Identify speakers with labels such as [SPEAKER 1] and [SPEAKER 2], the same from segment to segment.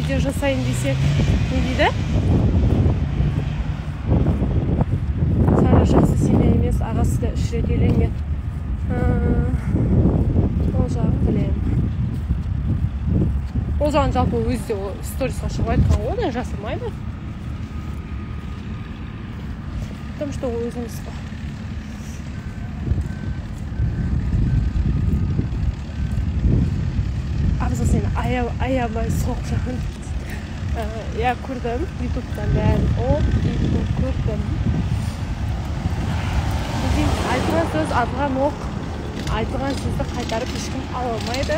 [SPEAKER 1] видео жасайын десе, не дейді? Сара жақсы семья емес, ағасы да 3 рет үйленген. Ол жағын білемін. Ол жағын жалпы өзі де сторисқа шығып айтқан ғой, да жасырмайды. Потому что ол өзіміз ғой. Абзал сені аябай соқ жағын. Я көрдім, ютубтан бәрін. Ютуб көрдім. Деген айтылған сөз атылған оқ. Айтылған сөзді қайтарып ешкім ала алмайды.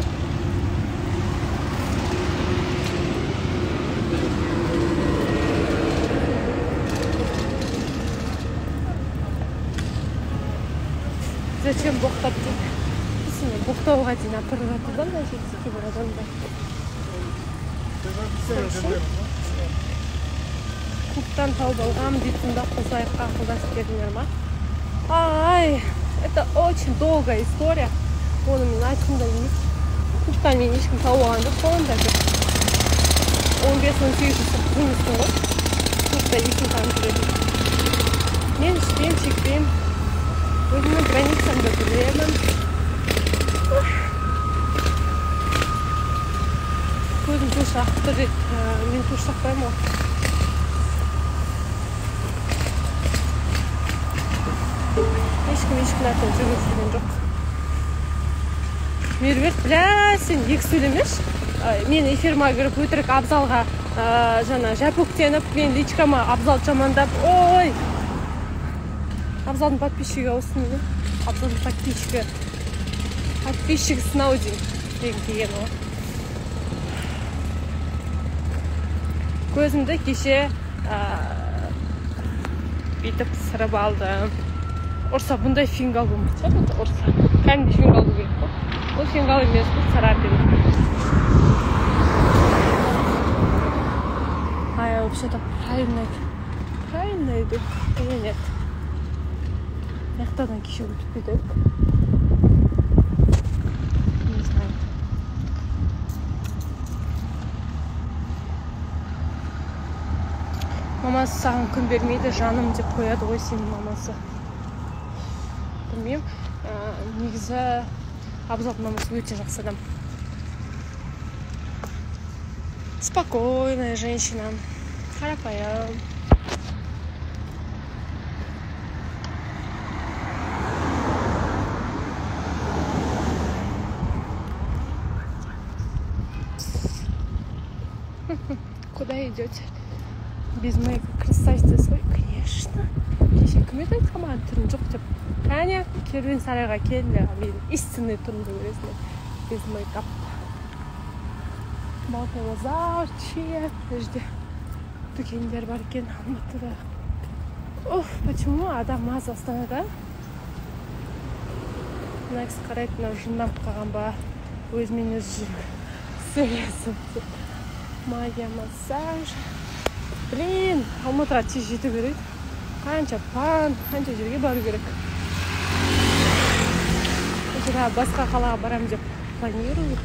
[SPEAKER 1] Зачем боқтап дейді? Сені боқтауға дейін апырып атылған да жетсе кейбір адамдар. Клубтан тауып алғам дейтінді қосайыққа ақылдасып бердіңдер ма? Ай, это очень долгая история. Оны мен айтқым да емес. Клубтан мен ешкім тауып алған жоқ, қолында жүр. 15-18 жасар қызымызсың ғой. Клубта есін танып жүреді. Мен ішпеймін, шекпеймін. Өзімнің границамды білемін. Көзім туш ақты рет, мен туш сақпаймын ғой. Ешкім нәрсе жүргізген жоқ. Меруерт, бля, сен екі сөйлемеш. Мен эфирма кіріп өтірік Абзалға жаңа жәпөктеніп, мен личкама Абзал жамандап, ой! Абзалдың подписчигі аусын мені. Абзалдың подписчигі сынаудин деген деген ол. Көзімді кеше бүйтіп сырып алдым. Ұрса бұндай фингал болмайды, бұл ұрса. Кәдімгі фингал бұл керек қой. Бұл фингал емес, бұл царапин. А я вообще-то правильно иду. Или нет? Яқтадан кеше өтіп кетіп. Не знаю. Мамасы саған күн бермейді, жаным деп қояды ғой сенің мамасы. Білмеймін, негізі Абзалдың мамасы өте жақсы адам. Спокойная женщина, қарапайым. Куда идете? Без моей красавицы свой, конечно. Кеше кім еді айтқан маған түрін жоқ деп. Кәне, керуен сарайға келді. Мен истинный түрімді көресіңдер. Без мейкап. Зачем? Подожди. Дүкендер бар екен Алматыда. Почему адам аз Астанада? Мына кісі қарайды, мынау жынданып қалған ба? Өзімен өзі сөйлесіп. Магия массаж. Блин, Алматыға тез жету керек. Қанша жерге бару керек. Басқа қалаға барам деп планирую.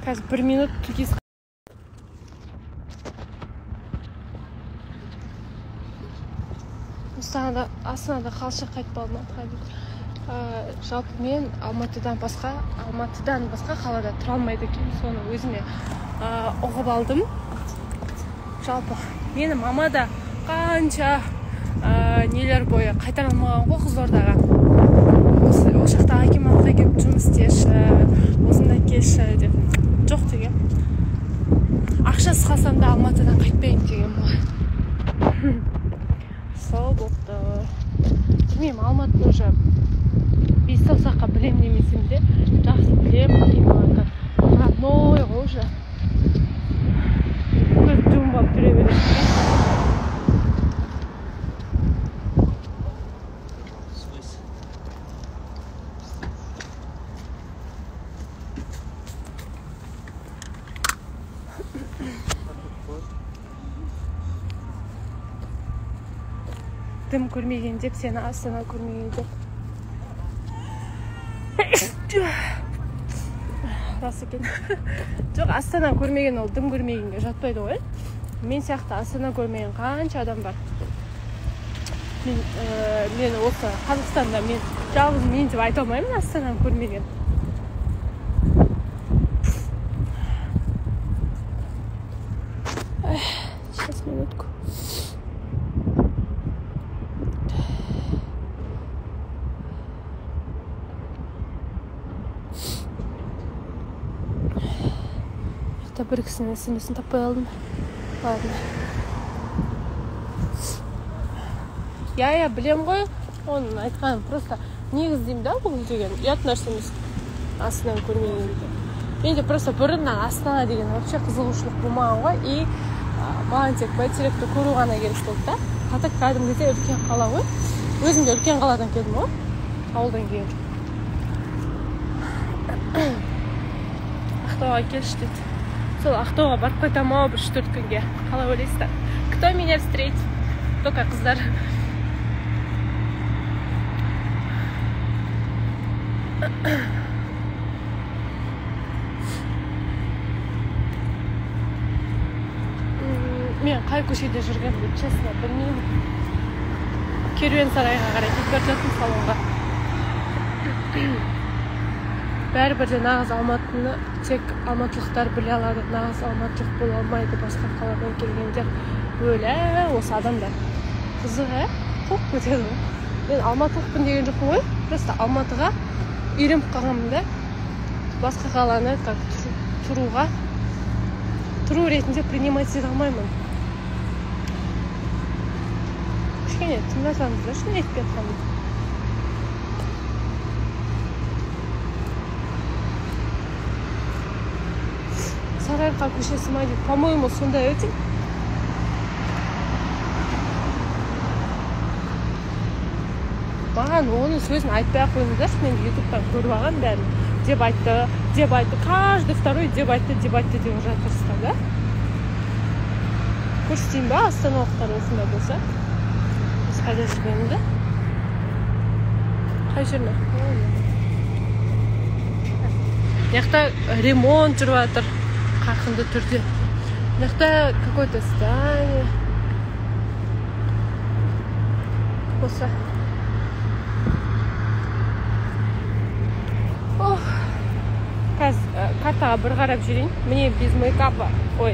[SPEAKER 1] Қазір 1 минут түкес. Астанада қалша қайтып алдым. Жалпы мен Алматыдан басқа қалада тұра алмайды екен. Соны өзіме ұғып алдым. Жалпы мені мама да қанша нелер бойы қайтара алмаған ғой Қызылордаға. Ол жақта акиматқа келіп жұмыс істеші, осында келші деп. Жоқ деген. Ақшасы қалсам да Алматыдан қайтпайын деген ғой. Сол болды. Білмеймін, Алматыны уже бес саусаққа білем демесем де, жақсы білем. Родной ғой уже. Көп дүм болып жүре береді. Дым көрмеген деп, сені Астана көрмеген деп. рас екен. Жоқ, Астана көрмеген ол дым көрмегенге жатпайды ғой. Мен сияқты Астана көрмеген қанша адам бар. Мен осы Қазақстанда мен жалғыз мен деп айта алмаймын Астананы көрмеген. Сейчас минутку. Бір кісінің смс-ін таппай алдым. Ладно. Я білем ғой, оның айтқаным просто негіз деймін да, бұл деген ұят нәрсе емес. Астананы көрмеген. Менде просто бұрыннан Астана деген вообще қызығушылық болмаған ғой, и маған тек бәйтеректі көру ғана керек болды да. Қатық кәдімгіде үлкен қала ғой. Өзім де үлкен қаладан келдім ғой, ауылдан келген. Ақтауға келші дейді. Сол Ақтауға барып қайтамау бір 3-4 күнге. Қалай ойлайсыздар? Кто меня встретит? Только қыздар. Мен қай көшеде жүргенімді честно білмеймін. Керуен сарайға қарай кетіп бара жаттым салонға. Бәрібір де нағыз Алматыны тек алматылықтар біле алады, нағыз алматылық бола алмайды басқа қаладан келгендер. Бөле осы адамдар. Қызық, қоқ көтеді ғой. Мен алматылықпын деген жоқпын ғой. Просто Алматыға үйреніп қалғанмын да. Басқа қаланы тұру ретінде принимать ете алмаймын. Кішкене тыңдасаңыздар, шын айтып жатқанмын. Сарыарқа көшесі ма дейді. По-моему, сондай өте. Маған оның сөзін айтпай қойыңыздар, мен ютубтан көріп алған бәрін. Деп айтты. Каждый второй деп айтты деп жатырсыздар, да? Көрсетейін ба, астаналықтар осында болса? Біз қайда жүргенімді? Қай жерме? Яқта ремонт жүріп жатыр. Қарқынды түрде. Яқта какой-то здание. Осы. Қазір картаға бір қарап жүрейін. Міне без мейкапа. Ой,